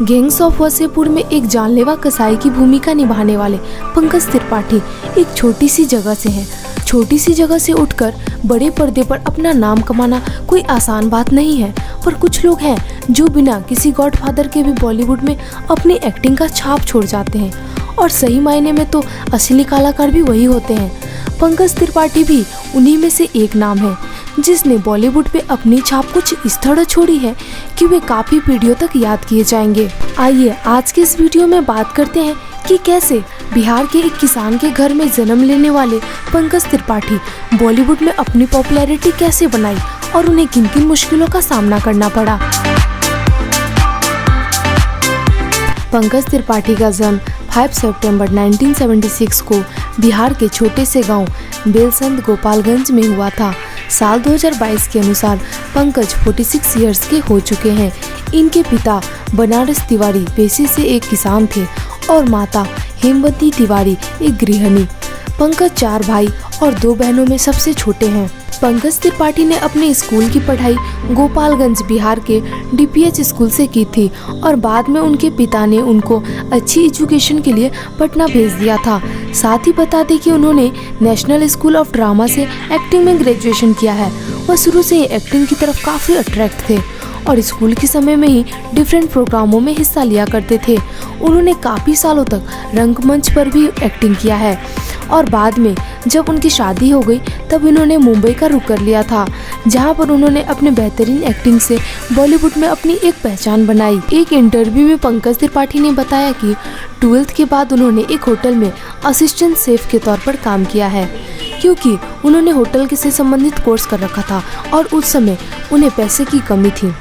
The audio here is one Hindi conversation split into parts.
गैंग्स ऑफ वासेपुर में एक जानलेवा कसाई की भूमिका निभाने वाले पंकज त्रिपाठी एक छोटी सी जगह से हैं। छोटी सी जगह से उठकर बड़े पर्दे पर अपना नाम कमाना कोई आसान बात नहीं है, पर कुछ लोग हैं जो बिना किसी गॉडफादर के भी बॉलीवुड में अपनी एक्टिंग का छाप छोड़ जाते हैं, और सही मायने में तो असली कलाकार भी वही होते हैं। पंकज त्रिपाठी भी उन्हीं में से एक नाम है जिसने बॉलीवुड पे अपनी छाप कुछ इस तरह छोड़ी है कि वे काफी पीढ़ियों तक याद किए जाएंगे। आइए आज के इस वीडियो में बात करते हैं कि कैसे बिहार के एक किसान के घर में जन्म लेने वाले पंकज त्रिपाठी बॉलीवुड में अपनी पॉपुलैरिटी कैसे बनाई और उन्हें किन किन मुश्किलों का सामना करना पड़ा। पंकज त्रिपाठी का जन्म 5 सितंबर 1976 को बिहार के छोटे से गांव बेलसंद गोपालगंज में हुआ था। साल 2022 के अनुसार पंकज 46 इयर्स के हो चुके हैं। इनके पिता बनारस तिवारी पेशे से एक किसान थे और माता हेमवती तिवारी एक गृहिणी। पंकज 4 भाई और 2 बहनों में सबसे छोटे हैं। पंकज त्रिपाठी ने अपने स्कूल की पढ़ाई गोपालगंज बिहार के DPH स्कूल से की थी और बाद में उनके पिता ने उनको अच्छी एजुकेशन के लिए पटना भेज दिया था। साथ ही बता दें कि उन्होंने नेशनल स्कूल ऑफ ड्रामा से एक्टिंग में ग्रेजुएशन किया है। वह शुरू से ही एक्टिंग की तरफ काफ़ी अट्रैक्ट थे और स्कूल के समय में ही डिफरेंट प्रोग्रामों में हिस्सा लिया करते थे। उन्होंने काफ़ी सालों तक रंगमंच पर भी एक्टिंग किया है और बाद में जब उनकी शादी हो गई तब इन्होंने मुंबई का रुख कर लिया था, जहां पर उन्होंने अपने बेहतरीन एक्टिंग से बॉलीवुड में अपनी एक पहचान बनाई। एक इंटरव्यू में पंकज त्रिपाठी ने बताया कि 12th के बाद उन्होंने एक होटल में असिस्टेंट शेफ के तौर पर काम किया है, क्योंकि उन्होंने होटल से संबंधित कोर्स कर रखा था और उस समय उन्हें पैसे की कमी थी।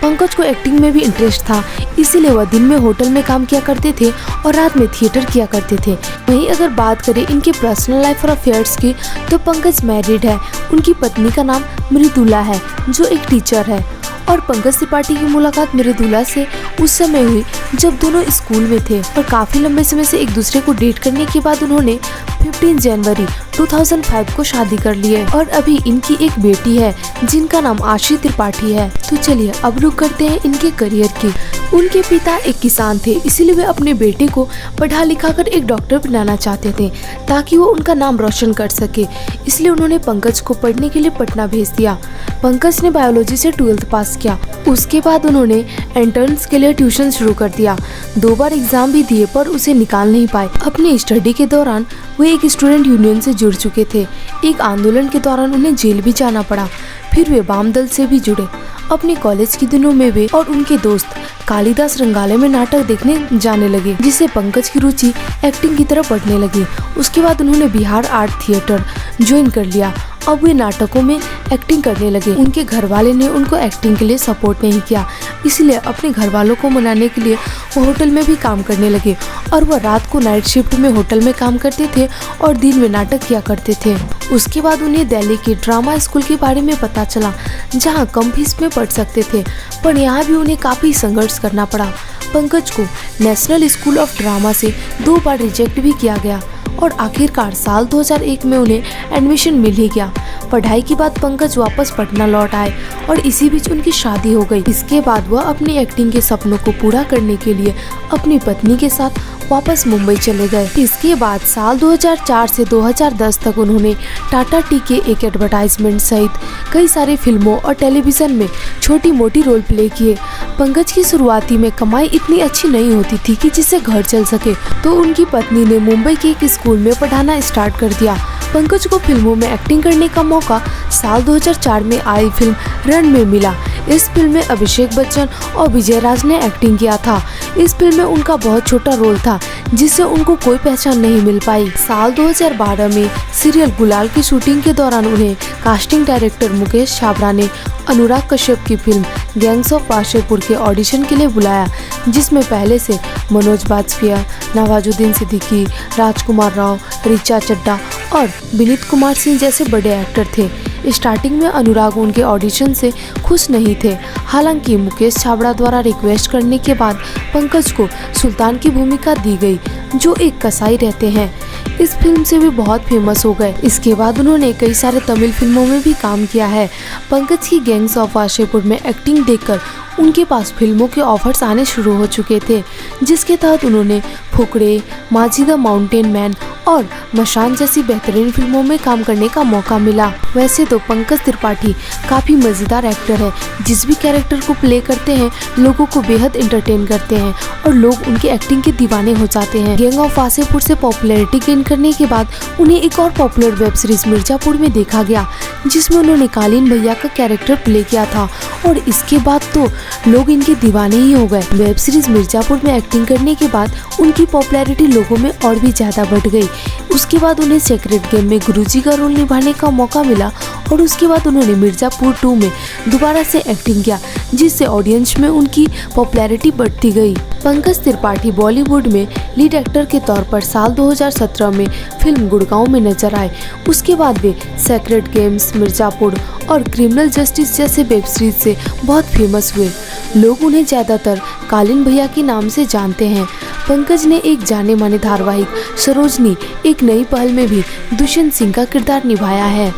पंकज को एक्टिंग में भी इंटरेस्ट था, इसीलिए वह दिन में होटल में काम किया करते थे और रात में थिएटर किया करते थे। वहीं अगर बात करें इनके पर्सनल लाइफ और अफेयर्स की, तो पंकज मैरिड है। उनकी पत्नी का नाम मृदुला है जो एक टीचर है, और पंकज त्रिपाठी की मुलाकात मृदुला से उस समय हुई जब दोनों स्कूल में थे और काफी लंबे समय से एक दूसरे को डेट करने के बाद उन्होंने 15 जनवरी 2005 को शादी कर ली है और अभी इनकी एक बेटी है जिनका नाम आशी त्रिपाठी है। तो चलिए अब रुक करते हैं इनके करियर की। उनके पिता एक किसान थे, इसीलिए वे अपने बेटे को पढ़ा लिखा कर एक डॉक्टर बनाना चाहते थे ताकि वो उनका नाम रोशन कर सके। इसलिए उन्होंने पंकज को पढ़ने के लिए पटना भेज दिया। पंकज ने बायोलॉजी से 12th पास किया। उसके बाद उन्होंने एंट्रेंस के लिए ट्यूशन शुरू कर दिया। 2 बार एग्जाम भी दिए पर उसे निकाल नहीं पाए। अपनी स्टडी के दौरान वे एक स्टूडेंट यूनियन से जुड़ चुके थे। एक आंदोलन के दौरान उन्हें जेल भी जाना पड़ा। फिर वे वाम दल से भी जुड़े। अपने कॉलेज के दिनों में वे और उनके दोस्त कालिदास रंगालय में नाटक देखने जाने लगे, जिससे पंकज की रुचि एक्टिंग की तरफ बढ़ने लगी। उसके बाद उन्होंने बिहार आर्ट थिएटर ज्वाइन कर लिया। अब वे नाटकों में एक्टिंग करने लगे। उनके घर वाले ने उनको एक्टिंग के लिए सपोर्ट नहीं किया, इसलिए अपने घर वालों को मनाने के लिए वो होटल में भी काम करने लगे और वह रात को नाइट शिफ्ट में होटल में काम करते थे और दिन में नाटक किया करते थे। उसके बाद उन्हें दिल्ली के ड्रामा स्कूल के बारे में पता चला, जहाँ कम फीस में पढ़ सकते थे, पर यहाँ भी उन्हें काफ़ी संघर्ष करना पड़ा। पंकज को नेशनल स्कूल ऑफ ड्रामा से 2 बार रिजेक्ट भी किया गया और आखिरकार साल 2001 में उन्हें एडमिशन मिल ही गया। पढ़ाई के बाद पंकज वापस पटना लौट आए और इसी बीच उनकी शादी हो गई। इसके बाद वह अपनी एक्टिंग के सपनों को पूरा करने के लिए अपनी पत्नी के साथ वापस मुंबई चले गए। इसके बाद साल 2004 से 2010 तक उन्होंने टाटा टी के एक एडवर्टाइजमेंट सहित कई सारी फिल्मों और टेलीविजन में छोटी मोटी रोल प्ले किए। पंकज की शुरुआती में कमाई इतनी अच्छी नहीं होती थी कि जिससे घर चल सके, तो उनकी पत्नी ने मुंबई के एक स्कूल में पढ़ाना स्टार्ट कर दिया। पंकज को फिल्मों में एक्टिंग करने का मौका साल 2004 में आई फिल्म रन में मिला। इस फिल्म में अभिषेक बच्चन और विजय राज ने एक्टिंग किया था। इस फिल्म में उनका बहुत छोटा रोल था, जिससे उनको कोई पहचान नहीं मिल पाई। साल 2012 में सीरियल गुलाल की शूटिंग के दौरान उन्हें कास्टिंग डायरेक्टर मुकेश छाबड़ा ने अनुराग कश्यप की फिल्म गैंग्स ऑफ वासेपुर के ऑडिशन के लिए बुलाया, जिसमें पहले से मनोज बाजपेयी, नवाजुद्दीन सिद्दीकी, राजकुमार राव, ऋचा चड्ढा और विनीत कुमार सिंह जैसे बड़े एक्टर थे। स्टार्टिंग में अनुराग उनके ऑडिशन से खुश नहीं थे, हालांकि मुकेश छाबड़ा द्वारा रिक्वेस्ट करने के बाद पंकज को सुल्तान की भूमिका दी गई, जो एक कसाई रहते हैं। इस फिल्म से भी बहुत फेमस हो गए। इसके बाद उन्होंने कई सारे तमिल फिल्मों में भी काम किया है। पंकज की गैंग्स ऑफ वासेपुर में एक्टिंग देखकर उनके पास फिल्मों के ऑफर्स आने शुरू हो चुके थे, जिसके तहत उन्होंने फुकरे, माझी द माउंटेन मैन और मशान जैसी बेहतरीन फिल्मों में काम करने का मौका मिला। वैसे तो पंकज त्रिपाठी काफी मजेदार एक्टर है, जिस भी कैरेक्टर को प्ले करते हैं लोगों को बेहद एंटरटेन करते हैं और लोग उनकी एक्टिंग के दीवाने हो जाते हैं। गैंग ऑफ वासेपुर से पॉपुलैरिटी गेन करने के बाद उन्हें एक और पॉपुलर वेब सीरीज मिर्जापुर में देखा गया, जिसमें उन्होंने कालीन भैया का कैरेक्टर प्ले किया था और इसके बाद तो लोग इनके दीवाने ही हो गए। वेब सीरीज मिर्जापुर में एक्टिंग करने के बाद उनकी पॉपुलैरिटी लोगों में और भी ज्यादा बढ़ गई। उसके बाद उन्हें सेक्रेट गेम में गुरुजी का रोल निभाने का मौका मिला और उसके बाद उन्होंने मिर्जापुर 2 में दोबारा से एक्टिंग किया, जिससे ऑडियंस में उनकी पॉपुलैरिटी बढ़ती गई। पंकज त्रिपाठी बॉलीवुड में लीड एक्टर के तौर पर साल 2017 में फिल्म गुड़गांव में नजर आए। उसके बाद वे सेक्रेट गेम्स, मिर्जापुर और क्रिमिनल जस्टिस जैसे वेब सीरीज से बहुत फेमस हुए। लोग उन्हें ज्यादातर कालीन भैया के नाम से जानते हैं। पंकज ने एक जाने माने धारावाहिक सरोजनी एक नई पहल में भी दुष्यंत सिंह का किरदार निभाया है।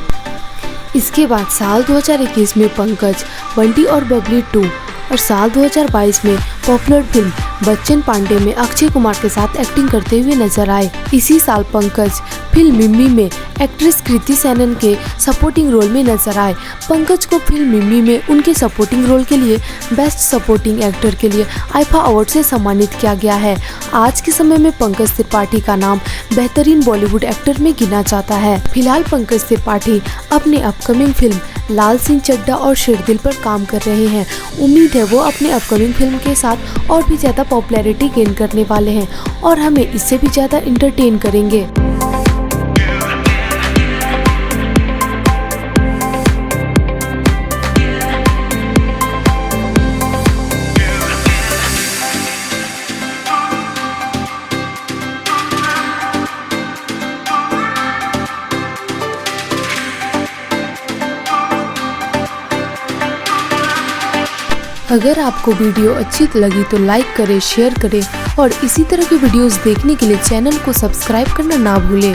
इसके बाद साल 2021 में पंकज बंटी और बबली 2 और साल 2022 में पॉपुलर फिल्म बच्चन पांडे में अक्षय कुमार के साथ एक्टिंग करते हुए नजर आए। इसी साल पंकज फिल्म मिम्मी में एक्ट्रेस कृति सेनन के सपोर्टिंग रोल में नजर आए। पंकज को फिल्म मिम्मी में उनके सपोर्टिंग रोल के लिए बेस्ट सपोर्टिंग एक्टर के लिए आईफा अवार्ड से सम्मानित किया गया है। आज के समय में पंकज त्रिपाठी का नाम बेहतरीन बॉलीवुड एक्टर में गिना जाता है। फिलहाल पंकज त्रिपाठी अपने अपकमिंग फिल्म लाल सिंह चड्ढा और शेरदिल पर काम कर रहे हैं। उम्मीद है वो अपने अपकमिंग फिल्म के साथ और भी ज्यादा पॉपुलैरिटी गेन करने वाले हैं और हमें इससे भी ज्यादा इंटरटेन करेंगे। अगर आपको वीडियो अच्छी लगी तो लाइक करें, शेयर करें और इसी तरह की वीडियोस देखने के लिए चैनल को सब्सक्राइब करना ना भूलें।